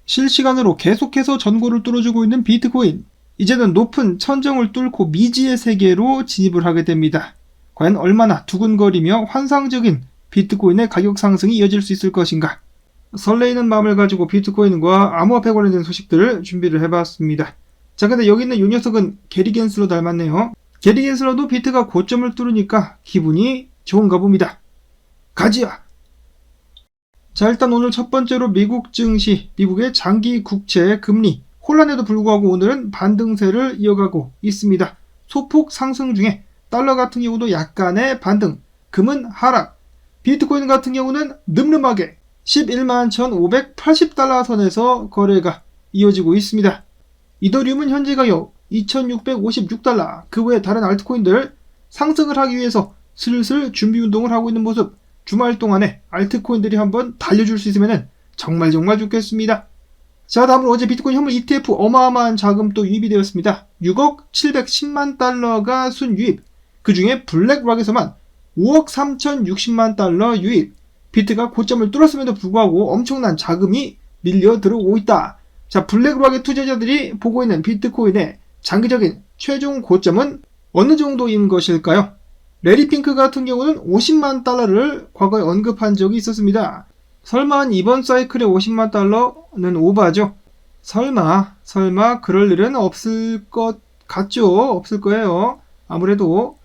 실시간으로 계속해서 전고를 뚫어주고 있는 비트코인. 이제는 높은 천정을 뚫고 미지의 세계로 진입을 하게 됩니다. 과연 얼마나 두근거리며 환상적인 비트코인의 가격 상승이 이어질 수 있을 것인가? 설레이는 마음을 가지고 비트코인과 암호화폐 관련된 소식들을 준비를 해봤습니다. 자, 근데 여기 있는 이 녀석은 게리 겐슬러 닮았네요. 게리 겐슬러도 비트가 고점을 뚫으니까 기분이 좋은가 봅니다. 가지야! 자, 일단 오늘 첫 번째로 미국 증시, 미국의 장기 국채 금리 혼란에도 불구하고 오늘은 반등세를 이어가고 있습니다. 소폭 상승 중에 달러 같은 경우도 약간의 반등, 금은 하락, 비트코인 같은 경우는 늠름하게 11만 1,580달러 선에서 거래가 이어지고 있습니다. 이더리움은 현재 가격 2,656달러, 그 외 다른 알트코인들 상승을 하기 위해서 슬슬 준비운동을 하고 있는 모습, 주말 동안에 알트코인들이 한번 달려줄 수 있으면 정말 좋겠습니다. 자, 다음으로 어제 비트코인 현물 ETF 어마어마한 자금 또 유입이 되었습니다. 6억 710만 달러가 순유입, 그 중에 블랙락에서만 5억 3,060만 달러 유입, 비트가 고점을 뚫었음에도 불구하고 엄청난 자금이 밀려 들어오고 있다. 자, 블랙락의 투자자들이 보고 있는 비트코인의 장기적인 최종 고점은 어느 정도인 것일까요? 레리 핑크 같은 경우는 50만 달러를 과거에 언급한 적이 있었습니다. 설마 이번 사이클에 50만 달러는 오바죠? 설마 그럴 일은 없을 것 같죠? 없을 거예요. 아무래도.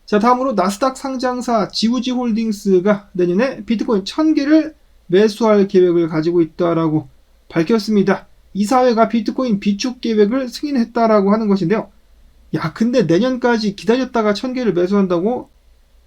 자, 다음으로 나스닥 상장사 지우지 홀딩스가 내년에 비트코인 1000개를 매수할 계획을 가지고 있다라고 밝혔습니다. 이사회가 비트코인 비축 계획을 승인했다라고 하는 것인데요. 야, 근데 내년까지 기다렸다가 1000개를 매수한다고?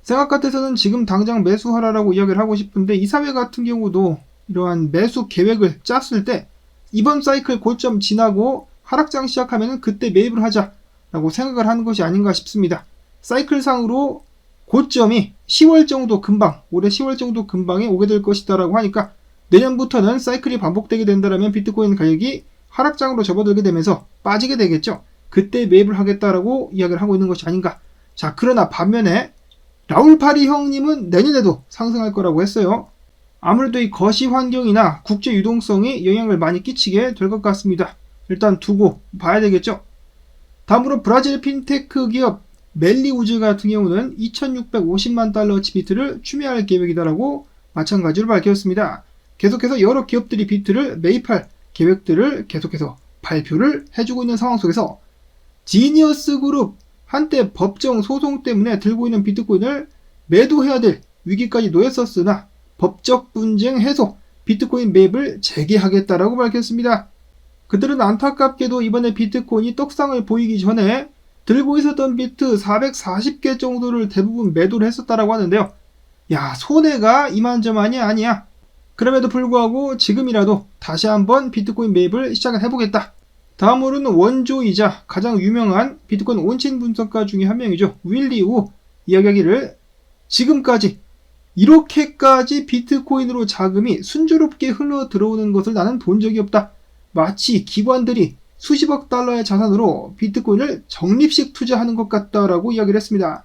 생각 같아서는 지금 당장 매수하라라고 이야기를 하고 싶은데, 이사회 같은 경우도 이러한 매수 계획을 짰을 때 이번 사이클 고점 지나고 하락장 시작하면 그때 매입을 하자라고 생각을 하는 것이 아닌가 싶습니다. 사이클상으로 고점이 10월 정도 금방, 올해 10월 정도 금방에 오게 될 것이다라고 하니까 내년부터는 사이클이 반복되게 된다면 비트코인 가격이 하락장으로 접어들게 되면서 빠지게 되겠죠. 그때 매입을 하겠다라고 이야기를 하고 있는 것이 아닌가. 자, 그러나 반면에 라울 파리 형님은 내년에도 상승할 거라고 했어요. 아무래도 이 거시 환경이나 국제 유동성이 영향을 많이 끼치게 될 것 같습니다. 일단 두고 봐야 되겠죠. 다음으로 브라질 핀테크 기업 멜리우즈 같은 경우는 2,650만 달러치 비트를 추매할 계획이다라고 마찬가지로 밝혔습니다. 계속해서 여러 기업들이 비트를 매입할 계획들을 계속해서 발표를 해주고 있는 상황 속에서 지니어스 그룹, 한때 법정 소송 때문에 들고 있는 비트코인을 매도해야 될 위기까지 놓였었으나 법적 분쟁 해소, 비트코인 매입을 재개하겠다라고 밝혔습니다. 그들은 안타깝게도 이번에 비트코인이 떡상을 보이기 전에 들고 있었던 비트 440개 정도를 대부분 매도를 했었다라고 하는데요. 야, 손해가 이만저만이 아니야. 그럼에도 불구하고 지금이라도 다시 한번 비트코인 매입을 시작을 해보겠다. 다음으로는 원조이자 가장 유명한 비트코인 온체인 분석가 중에 한 명이죠. 윌리 우 이야기하기를, 지금까지 이렇게까지 비트코인으로 자금이 순조롭게 흘러 들어오는 것을 나는 본 적이 없다. 마치 기관들이 수십억 달러의 자산으로 비트코인을 적립식 투자하는 것 같다라고 이야기를 했습니다.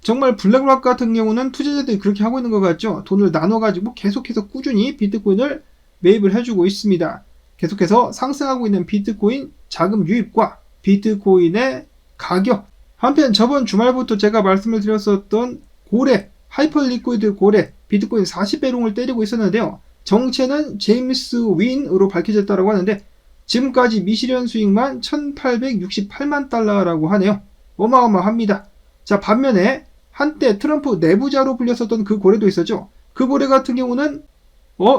정말 블랙락 같은 경우는 투자자들이 그렇게 하고 있는 것 같죠. 돈을 나눠가지고 계속해서 꾸준히 비트코인을 매입을 해주고 있습니다. 계속해서 상승하고 있는 비트코인 자금 유입과 비트코인의 가격. 한편 저번 주말부터 제가 말씀을 드렸었던 고래, 하이퍼 리퀴드 고래, 비트코인 40배롱을 때리고 있었는데요. 정체는 제임스 윈으로 밝혀졌다고 하는데 지금까지 미실현 수익만 1,868만 달러라고 하네요. 어마어마합니다. 자, 반면에 한때 트럼프 내부자로 불렸었던 그 고래도 있었죠. 그 고래 같은 경우는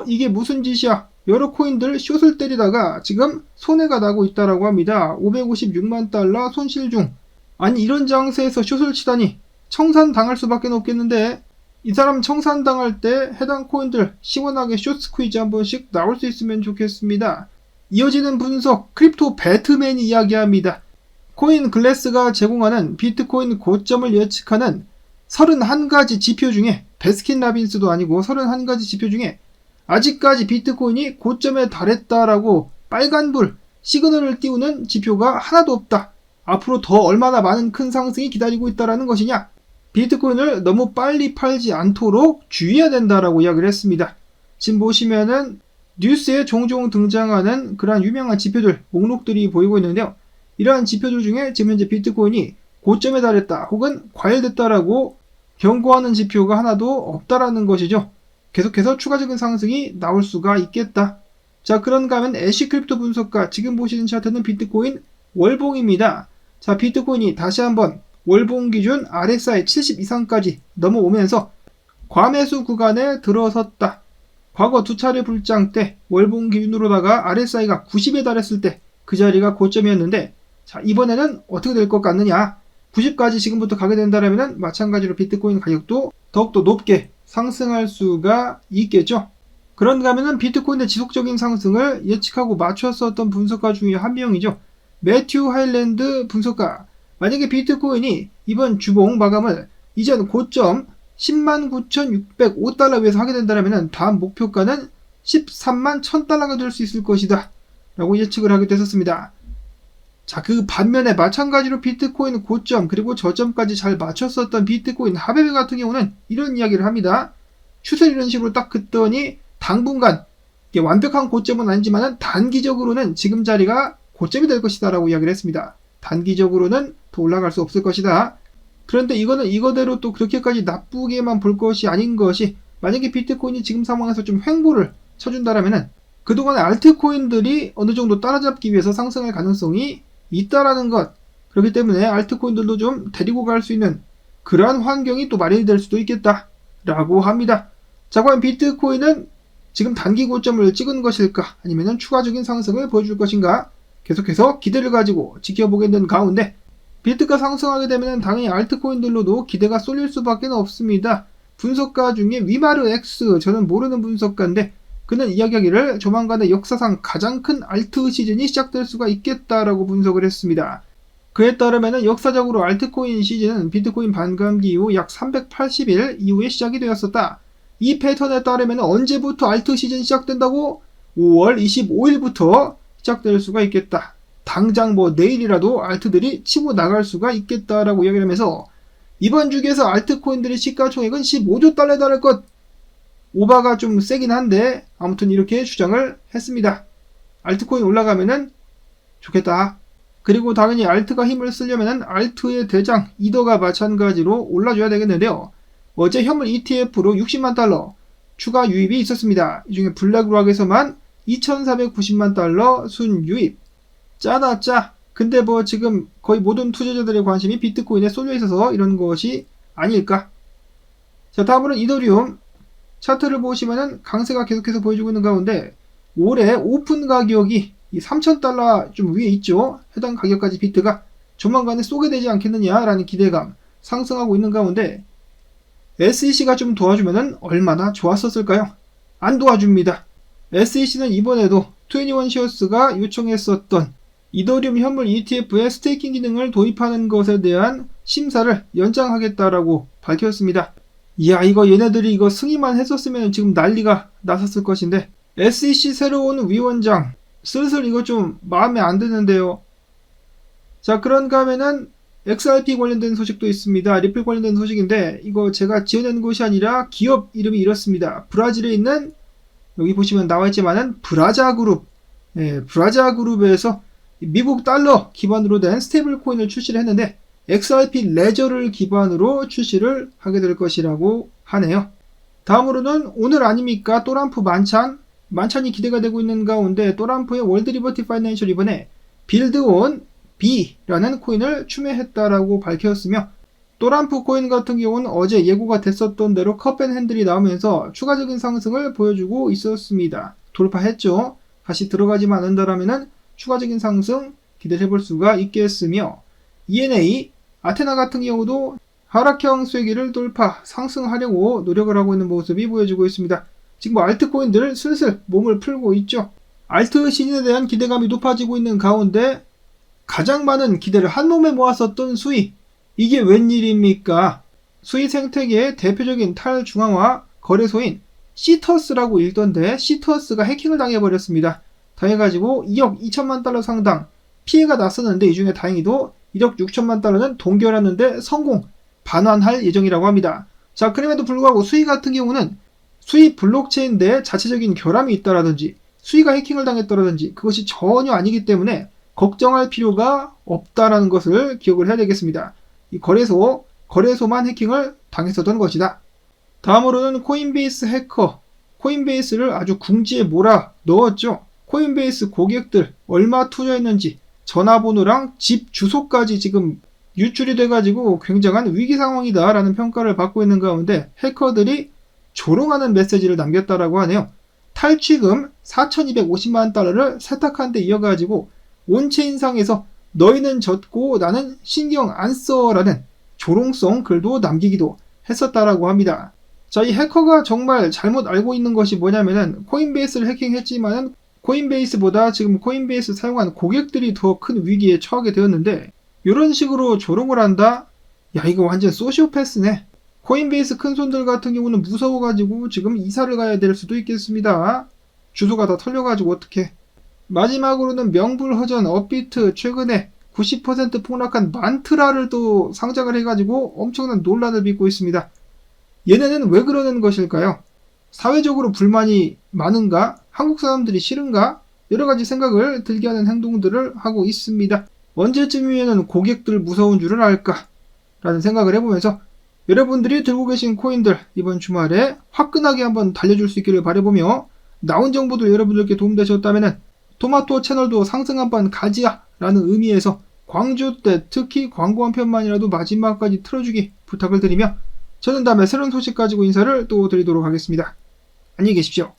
이게 무슨 짓이야? 여러 코인들 숏을 때리다가 지금 손해가 나고 있다라고 합니다. 556만 달러 손실 중. 아니, 이런 장세에서 숏을 치다니 청산당할 수밖에 없겠는데, 이 사람 청산당할 때 해당 코인들 시원하게 숏 스퀴즈 한 번씩 나올 수 있으면 좋겠습니다. 이어지는 분석, 크립토 배트맨이 이야기합니다. 코인 글래스가 제공하는 비트코인 고점을 예측하는 31가지 지표 중에, 베스킨라빈스도 아니고 31가지 지표 중에 아직까지 비트코인이 고점에 달했다라고 빨간불 시그널을 띄우는 지표가 하나도 없다. 앞으로 더 얼마나 많은 큰 상승이 기다리고 있다라는 것이냐. 비트코인을 너무 빨리 팔지 않도록 주의해야 된다라고 이야기를 했습니다. 지금 보시면은 뉴스에 종종 등장하는 그러한 유명한 지표들, 목록들이 보이고 있는데요. 이러한 지표들 중에 지금 현재 비트코인이 고점에 달했다 혹은 과열됐다라고 경고하는 지표가 하나도 없다라는 것이죠. 계속해서 추가적인 상승이 나올 수가 있겠다. 자, 그런가 하면 애쉬크립토 분석가, 지금 보시는 차트는 비트코인 월봉입니다. 자, 비트코인이 다시 한번 월봉 기준 RSI 70 이상까지 넘어오면서 과매수 구간에 들어섰다. 과거 두 차례 불장 때 월봉 기준으로다가 RSI가 90에 달했을 때 그 자리가 고점이었는데, 자, 이번에는 어떻게 될 것 같느냐? 90까지 지금부터 가게 된다면 마찬가지로 비트코인 가격도 더욱더 높게 상승할 수가 있겠죠. 그런가 하면은 비트코인의 지속적인 상승을 예측하고 맞췄었던 분석가 중에 한 명이죠. 매튜 하일랜드 분석가. 만약에 비트코인이 이번 주봉 마감을 이전 고점 109,605달러 위에서 하게 된다면 다음 목표가는 13만 1000달러가 될 수 있을 것이다 라고 예측을 하게 됐었습니다. 자, 그 반면에 마찬가지로 비트코인 고점 그리고 저점까지 잘 맞췄었던 비트코인 하베베 같은 경우는 이런 이야기를 합니다. 추세를 이런 식으로 딱 긋더니 당분간 이게 완벽한 고점은 아니지만 단기적으로는 지금 자리가 고점이 될 것이다 라고 이야기를 했습니다. 단기적으로는 더 올라갈 수 없을 것이다. 그런데 이거는 이거대로 또 그렇게까지 나쁘게만 볼 것이 아닌 것이, 만약에 비트코인이 지금 상황에서 좀 횡보를 쳐준다라면은 그동안의 알트코인들이 어느 정도 따라잡기 위해서 상승할 가능성이 있다라는 것. 그렇기 때문에 알트코인들도 좀 데리고 갈 수 있는 그러한 환경이 또 마련이 될 수도 있겠다 라고 합니다. 자, 과연 비트코인은 지금 단기 고점을 찍은 것일까, 아니면 추가적인 상승을 보여줄 것인가, 계속해서 기대를 가지고 지켜보게 된 가운데 비트가 상승하게 되면 당연히 알트코인들로도 기대가 쏠릴 수밖에 없습니다. 분석가 중에 위마르 X, 저는 모르는 분석가인데 그는 이야기하기를 조만간에 역사상 가장 큰 알트 시즌이 시작될 수가 있겠다라고 분석을 했습니다. 그에 따르면 역사적으로 알트코인 시즌은 비트코인 반감기 이후 약 380일 이후에 시작이 되었었다. 이 패턴에 따르면 언제부터 알트 시즌 시작된다고? 5월 25일부터 시작될 수가 있겠다. 당장 내일이라도 알트들이 치고 나갈 수가 있겠다라고 이야기를 하면서 이번 주기에서 알트코인들의 시가총액은 15조 달러에 달할 것. 오바가 좀 세긴 한데 아무튼 이렇게 주장을 했습니다. 알트코인 올라가면은 좋겠다. 그리고 당연히 알트가 힘을 쓰려면은 알트의 대장 이더가 마찬가지로 올라줘야 되겠는데요. 어제 현물 ETF로 60만 달러 추가 유입이 있었습니다. 이 중에 블랙락에서만 2,490만 달러 순유입. 짜다 짜. 근데 지금 거의 모든 투자자들의 관심이 비트코인에 쏠려 있어서 이런 것이 아닐까. 자, 다음으로는 이더리움. 차트를 보시면은 강세가 계속해서 보여주고 있는 가운데 올해 오픈 가격이 3,000달러 좀 위에 있죠. 해당 가격까지 비트가 조만간에 쏘게 되지 않겠느냐라는 기대감 상승하고 있는 가운데 SEC가 좀 도와주면은 얼마나 좋았었을까요? 안 도와줍니다. SEC는 이번에도 21시어스가 요청했었던 이더리움 현물 ETF의 스테이킹 기능을 도입하는 것에 대한 심사를 연장하겠다라고 밝혔습니다. 이야, 이거 얘네들이 이거 승인만 했었으면 지금 난리가 났었을 것인데 SEC 새로운 위원장 슬슬 이거 좀 마음에 안 드는데요. 자, 그런가 하면은 XRP 관련된 소식도 있습니다. 리플 관련된 소식인데 이거 제가 지어낸 것이 아니라 기업 이름이 이렇습니다. 브라질에 있는, 여기 보시면 나와있지만은 브라자그룹, 브라자그룹에서 미국 달러 기반으로 된 스테이블 코인을 출시를 했는데 XRP 레저를 기반으로 출시를 하게 될 것이라고 하네요. 다음으로는 오늘 아닙니까? 또람프 만찬이 기대가 되고 있는 가운데 또람프의 월드 리버티 파이낸셜 이번에 빌드온 B라는 코인을 추매했다라고 밝혔으며, 또람프 코인 같은 경우는 어제 예고가 됐었던 대로 컵앤핸들이 나오면서 추가적인 상승을 보여주고 있었습니다. 돌파했죠. 다시 들어가지만 않는다라면은 추가적인 상승 기대해볼 수가 있겠으며, ENA 아테나 같은 경우도 하락형 쐐기를 돌파 상승하려고 노력을 하고 있는 모습이 보여지고 있습니다. 지금 알트코인들 슬슬 몸을 풀고 있죠. 알트 시즌에 대한 기대감이 높아지고 있는 가운데 가장 많은 기대를 한몸에 모았었던 수이, 이게 웬일입니까? 수이 생태계의 대표적인 탈중앙화 거래소인 시터스라고 읽던데 시터스가 해킹을 당해버렸습니다. 당해가지고 2억 2천만 달러 상당 피해가 났었는데 이 중에 다행히도 1억 6천만 달러는 동결하는데 성공, 반환할 예정이라고 합니다. 자, 그럼에도 불구하고 수이 같은 경우는 수이 블록체인 내 자체적인 결함이 있다라든지 수위가 해킹을 당했더라든지 그것이 전혀 아니기 때문에 걱정할 필요가 없다라는 것을 기억을 해야 되겠습니다. 이 거래소만 해킹을 당했었던 것이다. 다음으로는 코인베이스 해커. 코인베이스를 아주 궁지에 몰아 넣었죠. 코인베이스 고객들 얼마 투자했는지 전화번호랑 집 주소까지 지금 유출이 돼가지고 굉장한 위기 상황이다라는 평가를 받고 있는 가운데 해커들이 조롱하는 메시지를 남겼다라고 하네요. 탈취금 4,250만 달러를 세탁한 데 이어가지고 온체인상에서 너희는 졌고 나는 신경 안 써라는 조롱성 글도 남기기도 했었다라고 합니다. 자, 이 해커가 정말 잘못 알고 있는 것이 뭐냐면은 코인베이스를 해킹했지만은 코인베이스보다 지금 코인베이스 사용한 고객들이 더 큰 위기에 처하게 되었는데 이런 식으로 조롱을 한다? 야, 이거 완전 소시오패스네. 코인베이스 큰손들 같은 경우는 무서워가지고 지금 이사를 가야 될 수도 있겠습니다. 주소가 다 털려가지고 어떡해. 마지막으로는 명불허전 업비트 최근에 90% 폭락한 만트라를 또 상장을 해가지고 엄청난 논란을 빚고 있습니다. 얘네는 왜 그러는 것일까요? 사회적으로 불만이 많은가? 한국 사람들이 싫은가? 여러가지 생각을 들게 하는 행동들을 하고 있습니다. 언제쯤이면 고객들 무서운 줄을 알까? 라는 생각을 해보면서 여러분들이 들고 계신 코인들 이번 주말에 화끈하게 한번 달려줄 수 있기를 바라보며 나온 정보도 여러분들께 도움되셨다면 토마토 채널도 상승 한번 가지야 라는 의미에서 광주 때 특히 광고 한 편만이라도 마지막까지 틀어주기 부탁을 드리며 저는 다음에 새로운 소식 가지고 인사를 또 드리도록 하겠습니다. 안녕히 계십시오.